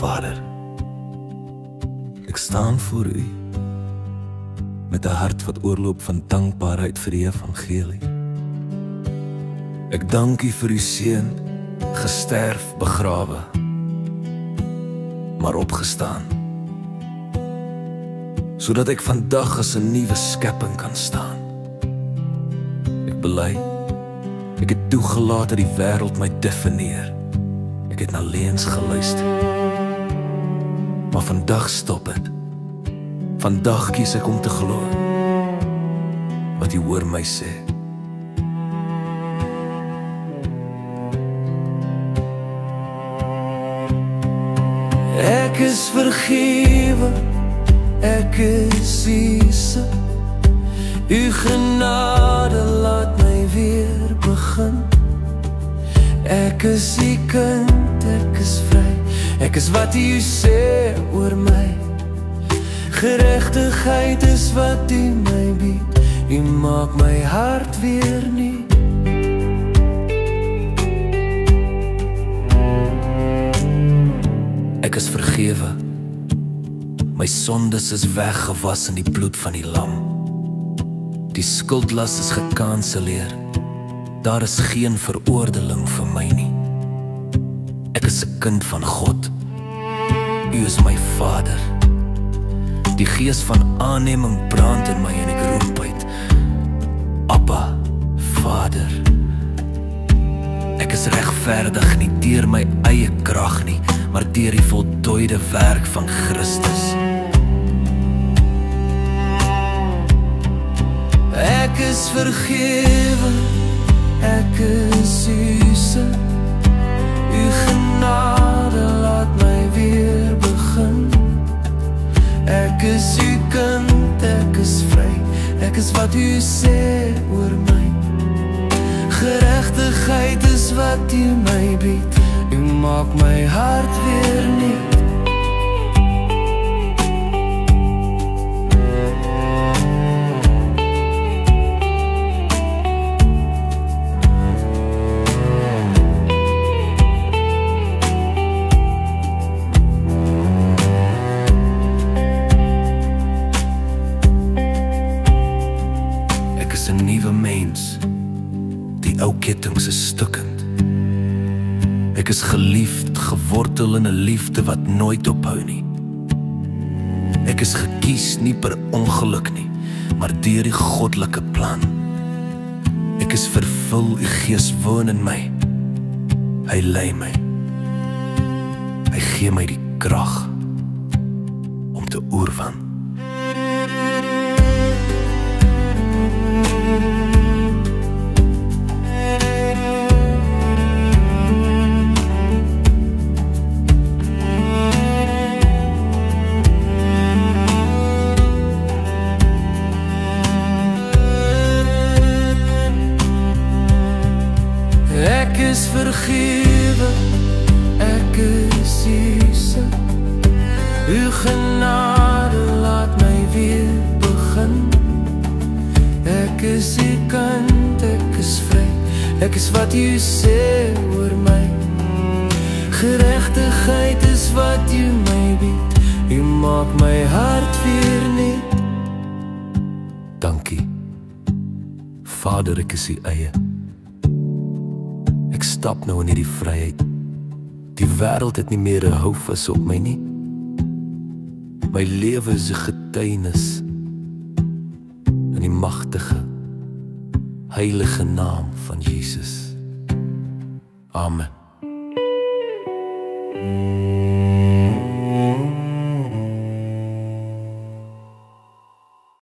Vader, ek staan voor U met 'n hart wat oorloop van dankbaarheid vir die evangelie. Ek dank U vir U seun, gesterf, begrawe, maar opgestaan, sodat ek vandag as 'n nuwe skepping kan staan. Ek bely, ek het toegelaat dat die wêreld my definieer. Ek het na leuns geluister. Maar vandag stop het. Vandag kies ek om te glo wat U hoor my sê. Ek is vergewe, ek is Jesus. U genade laat my weer begin. Ek is U kind, ek is vry. Ek is wat U sê oor my. Geregtigheid is wat U my bied. U maak my hart weer nuut. Ek is vergewe. My sondes is weggewas in die bloed van die lam. Die skuldlas is gekanselleer. Daar is geen veroordeling vir my nie. Ek is 'n kind van God. U is my Vader. Die gees van aanneming brand in my en ek roep uit: Abba, Vader. Ek is regverdig nie deur my eie krag nie, maar deur die voltooide werk van Christus. Ek is vergewe, ek is U se. U genade laat my weer begin. Ek is U kind, ek is vry. Ek is wat U sê oor my. Geregtigheid is wat U my bied. U maak my hart weer nuut. Ek is 'n nuwe mens. Die ou kettinge is stukkend. Ek is geliefd, gewortel in 'n liefde wat nooit ophou nie. Ek is gekies nie per ongeluk nie, maar deur die goddelike plan. Ek is vervul, U Gees woon in my. Hy lei my. Hy gee my die krag om te oorwin. Ek is vergewe, ek is Jesus. U genade laat my weer begin. Ek is U kind, ek is vry. Ek is wat U sê oor my. Geregtigheid is wat U my bied. U maak my hart weer nuut. Dankie, Vader, ek is U eie. Ek stap nou in hierdie vryheid. Die wêreld het nie meer 'n houvas op my nie. My lewe is 'n getuienis in die magtige, heilige naam van Jesus. Amen.